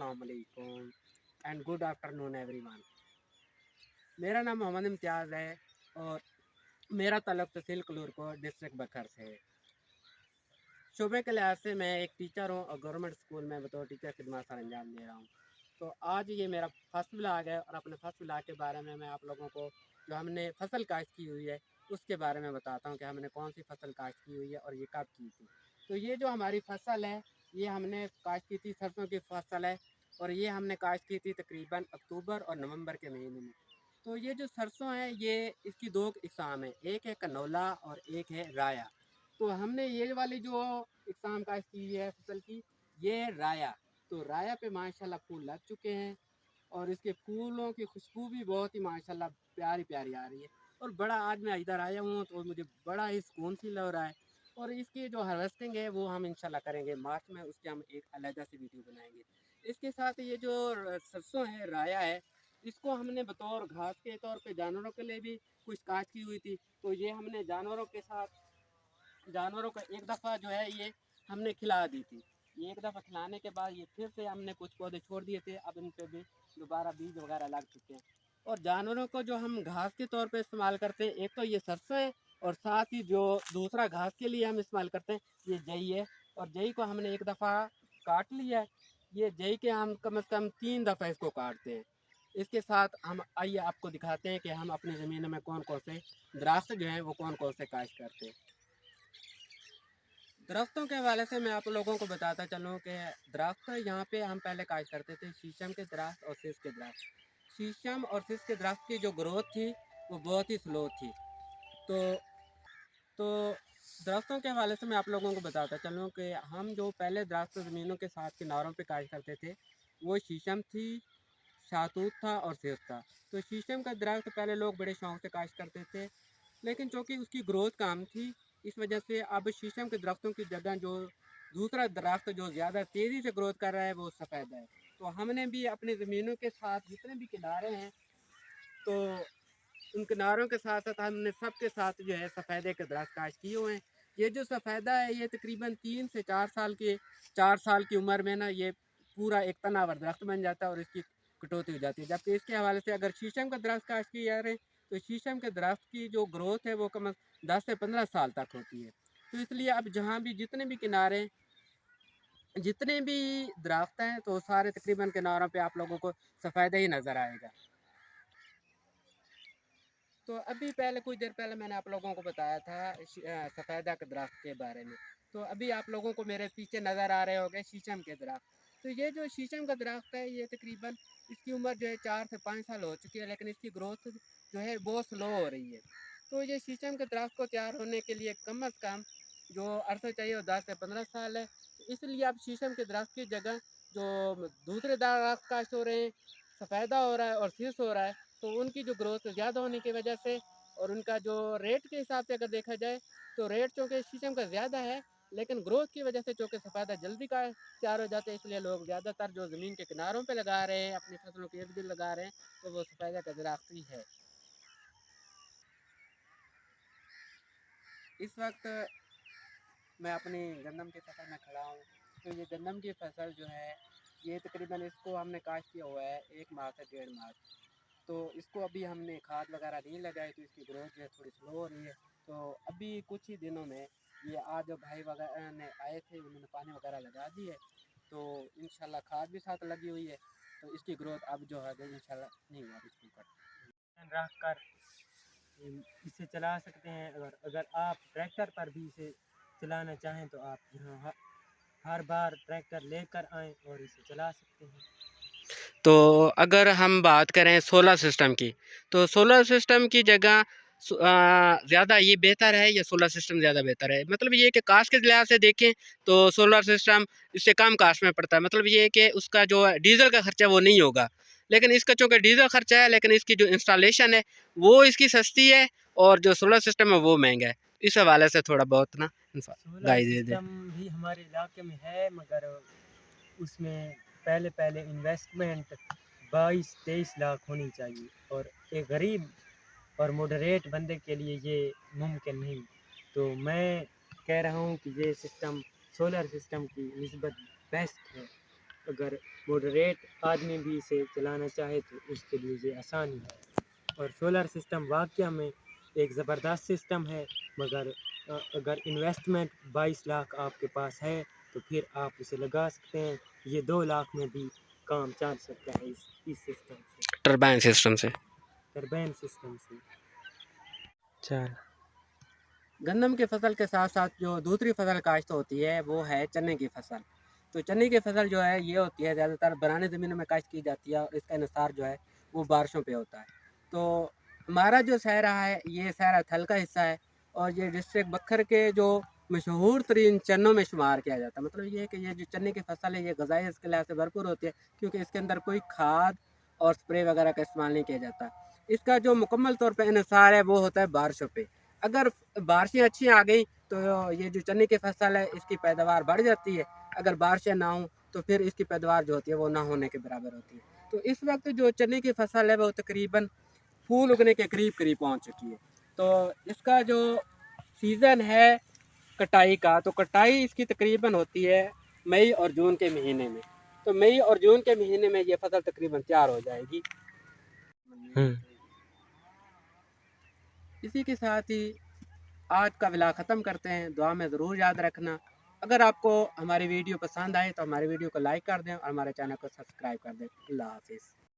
अस्सलाम वालेकुम and good afternoon everyone. मेरा नाम मोहम्मद इम्तियाज़ है और मेरा ताल्लुक़ तहसील कलूरकोट डिस्ट्रिक्ट बखर से है। शोबे के लिहाज से मैं एक टीचर हूँ और गवर्नमेंट स्कूल में बतौर टीचर खिदमत सर अंजाम दे रहा हूँ। तो आज ये मेरा फर्स्ट व्लॉग है और अपने फर्स्ट व्लॉग के बारे में मैं आप लोगों को जो हमने फसल काश्त की हुई है उसके बारे में बताता हूँ कि हमने कौन सी फसल काश्त की हुई है और ये कब की थी। तो ये जो हमारी फसल है ये हमने काश्त की थी, सरसों की फसल है और ये हमने काश्त की थी तकरीबन अक्टूबर और नवंबर के महीने में। तो ये जो सरसों है ये इसकी दो इकसाम है, एक है कनौला और एक है राया। तो हमने ये वाली जो इकसाम काश्त की है फसल की, ये राया। तो राया पे माशाल्लाह फूल लग चुके हैं और इसके फूलों की खुशबू भी बहुत ही माशाल्लाह प्यारी प्यारी आ रही है। और बड़ा आज मैं इधर आया हूँ तो मुझे बड़ा ही सुकून फील हो रहा है। और इसकी जो हार्वेस्टिंग है वो हम इंशाल्लाह करेंगे मार्च में, उसके हम एक अलग से वीडियो बनाएंगे। इसके साथ ये जो सरसों है राया है, इसको हमने बतौर घास के तौर पे जानवरों के लिए भी कुछ काश्त की हुई थी। तो ये हमने जानवरों के साथ जानवरों को एक दफ़ा जो है ये हमने खिला दी थी। ये एक दफ़ा खिलाने के बाद ये फिर से हमने कुछ पौधे छोड़ दिए थे, अब इन पे भी दोबारा बीज वगैरह लग चुके हैं। और जानवरों को जो हम घास के तौर पे इस्तेमाल करते हैं, एक तो ये सरसों है और साथ ही जो दूसरा घास के लिए हम इस्तेमाल करते हैं ये जई है। और जई को हमने एक दफ़ा काट लिया है। ये जई के हम कम से कम 3 दफ़ा इसको काटते हैं। इसके साथ हम आइए आपको दिखाते हैं कि हम अपनी ज़मीन में कौन कौन से दरख्त जो हैं वो कौन कौन से काश्त करते हैं। दरख्तों के हवाले से मैं आप लोगों को बताता चलूँ कि दरख्त यहाँ पे हम पहले काश्त करते थे शीशम के दरख्त और सिस के दरख्त। शीशम और सिस के दरख्त की जो ग्रोथ थी वो बहुत ही स्लो थी। तो तो दरख्तों के हवाले से मैं आप लोगों को बताता चलूँ कि हम जो पहले दरख्त ज़मीनों के साथ किनारों पे काश्त करते थे वो शीशम थी, शाहतूत था और सिस था। तो शीशम का दरख्त पहले लोग बड़े शौक़ से काश्त करते थे, लेकिन चूँकि उसकी ग्रोथ कम थी इस वजह से अब शीशम के दरख्तों की जगह जो दूसरा दरख्त जो ज़्यादा तेज़ी से ग्रोथ कर रहा है वो सफ़ेदा है। तो हमने भी अपनी ज़मीनों के साथ जितने भी किनारे हैं तो उन किनारों के साथ साथ हमने सबके साथ जो है सफ़ेदे के दरख्त काश्त किए हुए हैं। ये जो सफ़ेदा है ये तकरीबन 3 से 4 साल की उम्र में ना ये पूरा एक तनावर दरख्त बन जाता है और इसकी कटौती हो जाती है। जबकि इसके हवाले से अगर शीशम का दरख्त काश्त किए जा रहे हैं तो शीशम के दरख्त की जो ग्रोथ है वो कम 10 से 15 साल तक होती है। तो इसलिए अब जहाँ भी जितने भी किनारे जितने भी दरख्त हैं तो सारे तकरीबन किनारों पे आप लोगों को सफ़ेदा ही नज़र आएगा। तो अभी पहले कुछ देर पहले मैंने आप लोगों को बताया था सफ़ेदा के दरख्त के बारे में। तो अभी आप लोगों को मेरे पीछे नज़र आ रहे होंगे शीशम के दरख्त। तो ये जो शीशम का दरख्त है ये तकरीबन इसकी उम्र जो है 4 से 5 साल हो चुकी है, लेकिन इसकी ग्रोथ जो है बहुत स्लो हो रही है। तो ये शीशम के दरख्त को तैयार होने के लिए कम अज़ कम जो अरसा चाहिए वो 10 से 15 साल है। तो इसलिए अब शीशम के दरख्त की जगह जो दूसरे दरख्त काश्त हो रहे हैं, सफ़ेदा हो रहा है और सीस हो रहा है, तो उनकी जो ग्रोथ ज़्यादा होने की वजह से और उनका जो रेट के हिसाब से अगर देखा जाए तो रेट चूँकि शीशम का ज़्यादा है, लेकिन ग्रोथ की वजह से चूँकि सफ़ेदा जल्दी का तैयार हो जाता है, इसलिए लोग ज़्यादातर जो ज़मीन के किनारों पे लगा रहे हैं, अपनी फसलों के इर्द गिर्द लगा रहे हैं, तो वो सफ़ेदा का दरख्त ही है। इस वक्त मैं अपनी गंदम की फसल में खड़ा हूँ। तो ये गंदम की फसल जो है ये तकरीबन इसको हमने काश्त किया हुआ है 1 माह से 1.5 माह। तो इसको अभी हमने खाद वगैरह नहीं लगाई तो इसकी ग्रोथ जो है थोड़ी स्लो हो रही है। तो अभी कुछ ही दिनों में ये आज जो भाई वगैरह ने आए थे उन्होंने पानी वगैरह लगा दी है। तो इंशाल्लाह खाद भी साथ लगी हुई है। तो इसकी ग्रोथ अब जो है इंशाल्लाह नहीं हुआ इसके ऊपर रख कर इसे चला सकते हैं। अगर अगर आप ट्रैक्टर पर भी इसे चलाना चाहें तो आप यहाँ हर बार ट्रैक्टर लेकर आएँ और इसे चला सकते हैं। तो अगर हम बात करें सोलर सिस्टम की, तो सोलर सिस्टम की जगह ज़्यादा ये बेहतर है या सोलर सिस्टम ज़्यादा बेहतर है? मतलब ये है कि कास्ट के लिहाज से देखें तो सोलर सिस्टम इससे कम कास्ट में पड़ता है। मतलब ये है कि उसका जो डीज़ल का खर्चा वो नहीं होगा। लेकिन इसका चूँकि डीज़ल खर्चा है, लेकिन इसकी जो इंस्टॉलेशन है वो इसकी सस्ती है और जो सोलर सिस्टम है वो महँगा है। इस हवाले से थोड़ा बहुत ना सोलर राय दे दें। सिस्टम भी हमारे इलाके में है, मगर उसमें पहले पहले इन्वेस्टमेंट 22-23 लाख होनी चाहिए और एक गरीब और मॉडरेट बंदे के लिए ये मुमकिन नहीं। तो मैं कह रहा हूँ कि ये सिस्टम सोलर सिस्टम की निस्बत बेस्ट है। अगर मॉडरेट आदमी भी इसे चलाना चाहे तो उसके लिए ये आसानी है। और सोलर सिस्टम वाकई में एक ज़बरदस्त सिस्टम है, मगर अगर इन्वेस्टमेंट 22 लाख आपके पास है तो फिर आप उसे लगा सकते हैं। ये 2 लाख में भी काम चल सकता है इस सिस्टम से, टरबाइन सिस्टम से। टरबाइन सिस्टम से। चल गंदम की फसल के साथ साथ जो दूसरी फसल काश्त होती है वो है चने की फसल। तो चने की फसल जो है ये होती है ज़्यादातर बरानी ज़मीनों में काश्त की जाती है और इसका इंहिसार जो है वो बारिशों पे होता है। तो हमारा जो सहरा है ये सहरा थल का हिस्सा है और ये डिस्ट्रिक्ट बखर के जो मशहूर तरीन चनों में शुमार किया जाता है। मतलब ये है कि ये जो चने की फसल है ये ग़िज़ाई इसके लिहाज से भरपूर होती है क्योंकि इसके अंदर कोई खाद और स्प्रे वगैरह का इस्तेमाल नहीं किया जाता। इसका जो मुकम्मल तौर पे इंहिसार है वो होता है बारिशों पे। अगर बारिशें अच्छी आ गई तो ये जो चने की फसल है इसकी पैदावार बढ़ जाती है। अगर बारिशें ना हों तो फिर इसकी पैदावार जो होती है वो ना होने के बराबर होती है। तो इस वक्त जो चने की फसल है वो तकरीबन फूल उगने के करीब करीब पहुंच चुकी है। तो इसका जो सीज़न है कटाई का, तो कटाई इसकी तकरीबन होती है मई और जून के महीने में। तो मई और जून के महीने में ये फसल तकरीबन तैयार हो जाएगी। इसी के साथ ही आज का व्लॉग ख़त्म करते हैं। दुआ में ज़रूर याद रखना। अगर आपको हमारी वीडियो पसंद आए तो हमारी वीडियो को लाइक कर दें और हमारे चैनल को सब्सक्राइब कर दें। अल्लाह हाफ़िज़।